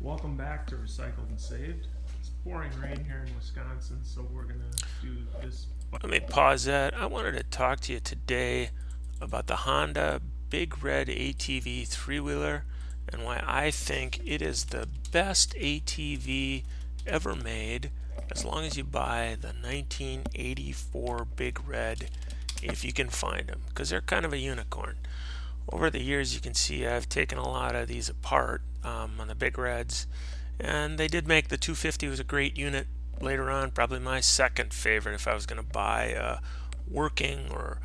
Welcome back to Recycled and Saved. It's pouring rain here in Wisconsin, so we're going to do this. Let me pause that. I wanted to talk to you today about the Honda Big Red ATV three-wheeler and why I think it is the best ATV ever made as long as you buy the 1984 Big Red if you can find them, because they're kind of a unicorn. Over the years, you can see I've taken a lot of these apart on the Big Reds, and they did make the 250 was a great unit later on, probably my second favorite if I was going to buy a working or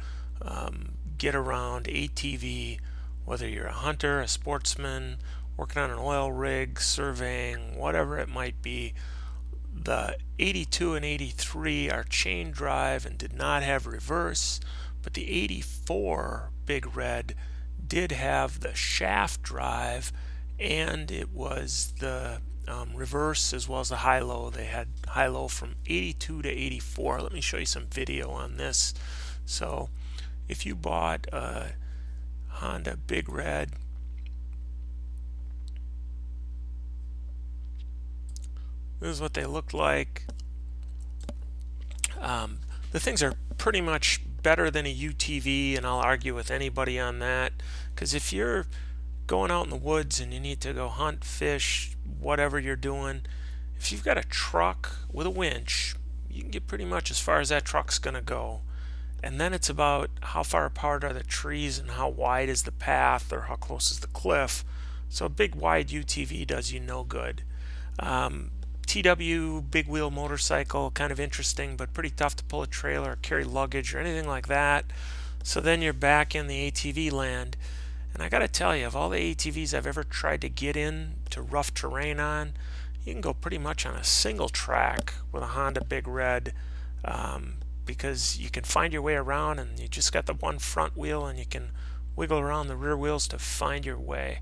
get around ATV, whether you're a hunter, a sportsman, working on an oil rig, surveying, whatever it might be. The 82 and 83 are chain drive and did not have reverse, but the 84 Big Red did have the shaft drive, and it was the reverse as well as the high-low. They had high-low from 82 to 84. Let me show you some video on this. So if you bought a Honda Big Red, this is what they looked like. The things are pretty much better than a UTV, and I'll argue with anybody on that, because if you're going out in the woods and you need to go hunt, fish, whatever you're doing, if you've got a truck with a winch, you can get pretty much as far as that truck's going to go. And then it's about how far apart are the trees and how wide is the path or how close is the cliff. So a big wide UTV does you no good. TW big wheel motorcycle, kind of interesting, but pretty tough to pull a trailer or carry luggage or anything like that. So then you're back in the ATV land. And I got to tell you, of all the ATVs I've ever tried to get in to rough terrain on, you can go pretty much on a single track with a Honda Big Red, because you can find your way around and you just got the one front wheel and you can wiggle around the rear wheels to find your way.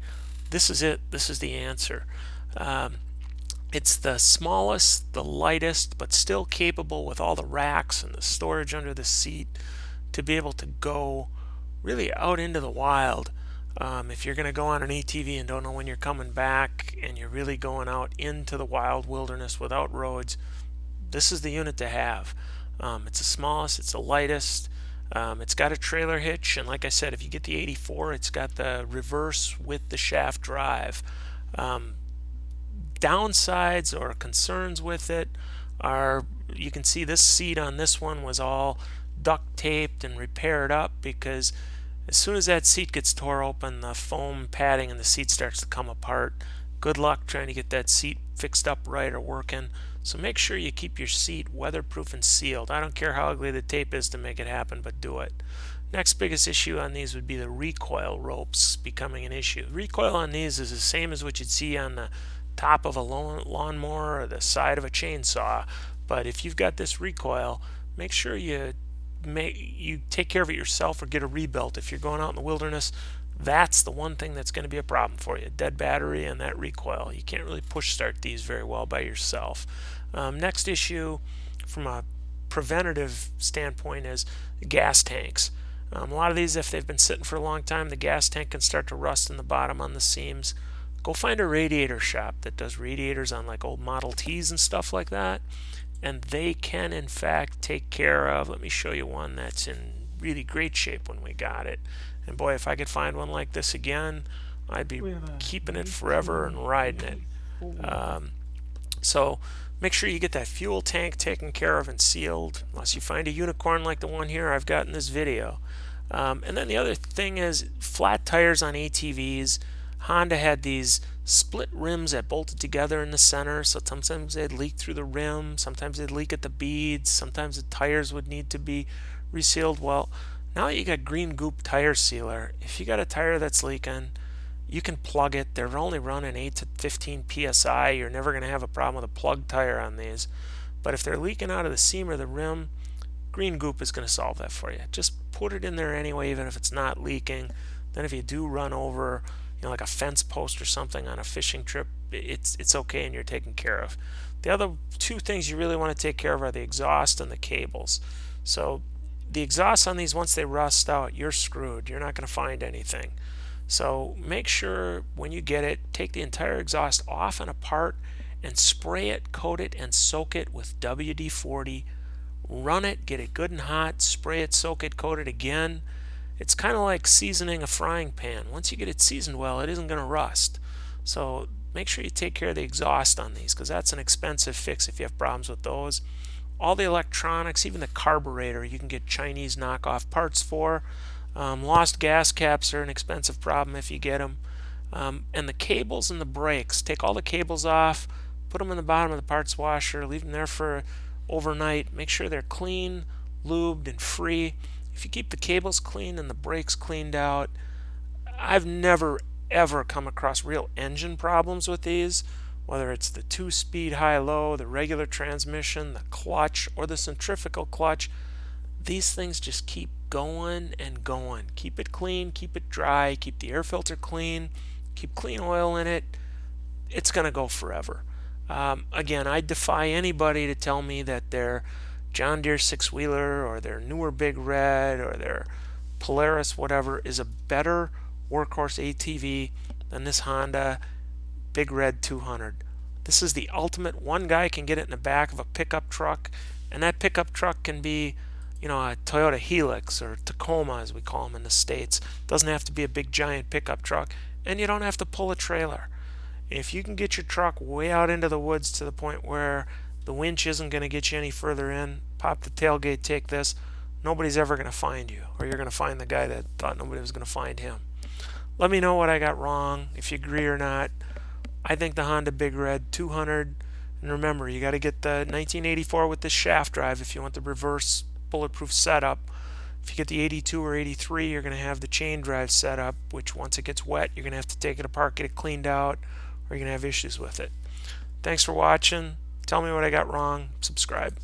This is it. This is the answer. It's the smallest, the lightest, but still capable with all the racks and the storage under the seat to be able to go really out into the wild. If you're going to go on an ATV and don't know when you're coming back and you're really going out into the wild wilderness without roads, this is the unit to have. It's the smallest, it's the lightest, it's got a trailer hitch, and like I said, if you get the 84, it's got the reverse with the shaft drive. Downsides or concerns with it are, you can see this seat on this one was all duct taped and repaired up, because as soon as that seat gets tore open, the foam padding in the seat starts to come apart. Good luck trying to get that seat fixed up right or working. So make sure you keep your seat weatherproof and sealed. I don't care how ugly the tape is to make it happen, but do it. Next biggest issue on these would be the recoil ropes becoming an issue. Recoil on these is the same as what you'd see on the top of a lawnmower or the side of a chainsaw. But if you've got this recoil, make sure you take care of it yourself or get a rebuilt. If you're going out in the wilderness, that's the one thing that's going to be a problem for you. Dead battery and that recoil. You can't really push start these very well by yourself. Next issue from a preventative standpoint is gas tanks. A lot of these, if they've been sitting for a long time, the gas tank can start to rust in the bottom on the seams. Go find a radiator shop that does radiators on like old Model Ts and stuff like that, and they can in fact take care of. Let me show you one that's in really great shape when we got it. And boy, if I could find one like this again, I'd be keeping it forever and riding it. So make sure you get that fuel tank taken care of and sealed, unless you find a unicorn like the one here I've got in this video. And then the other thing is flat tires on ATVs. Honda had these split rims that bolted together in the center, so sometimes they'd leak through the rim, sometimes they'd leak at the beads, sometimes the tires would need to be resealed. Well, now that you got green goop tire sealer, if you got a tire that's leaking, you can plug it. They're only running 8 to 15 psi. You're never going to have a problem with a plug tire on these. But if they're leaking out of the seam or the rim, green goop is going to solve that for you. Just put it in there anyway, even if it's not leaking. Then if you do run over, like a fence post or something on a fishing trip, it's okay and you're taken care of. The other two things you really want to take care of are the exhaust and the cables. So the exhaust on these, once they rust out, you're screwed. You're not going to find anything. So make sure when you get it, take the entire exhaust off and apart and spray it, coat it, and soak it with WD-40. Run it, get it good and hot, spray it, soak it, coat it again. It's kind of like seasoning a frying pan. Once you get it seasoned well, it isn't going to rust. So make sure you take care of the exhaust on these, because that's an expensive fix if you have problems with those. All the electronics, even the carburetor, you can get Chinese knockoff parts for. Lost gas caps are an expensive problem if you get them. And the cables and the brakes, take all the cables off, put them in the bottom of the parts washer, leave them there for overnight. Make sure they're clean, lubed, and free. If you keep the cables clean and the brakes cleaned out, I've never ever come across real engine problems with these, whether it's the 2-speed high-low, the regular transmission, the clutch, or the centrifugal clutch. These things just keep going and going. Keep it clean, keep it dry, keep the air filter clean, keep clean oil in it. It's going to go forever. Again, I defy anybody to tell me that their John Deere 6-wheeler or their newer Big Red or their Polaris whatever is a better workhorse ATV than this Honda Big Red 200. This is the ultimate. One guy can get it in the back of a pickup truck, and that pickup truck can be, a Toyota Helix or Tacoma, as we call them in the States. It doesn't have to be a big giant pickup truck, and you don't have to pull a trailer. If you can get your truck way out into the woods to the point where the winch isn't going to get you any further in, pop the tailgate, take this, nobody's ever going to find you, or you're going to find the guy that thought nobody was going to find him. Let me know what I got wrong, if you agree or not. I think the Honda Big Red 200, and remember, you got to get the 1984 with the shaft drive if you want the reverse bulletproof setup. If you get the 82 or 83, you're going to have the chain drive setup, which once it gets wet, you're going to have to take it apart, get it cleaned out, or you're going to have issues with it. Thanks for watching. Tell me what I got wrong. Subscribe.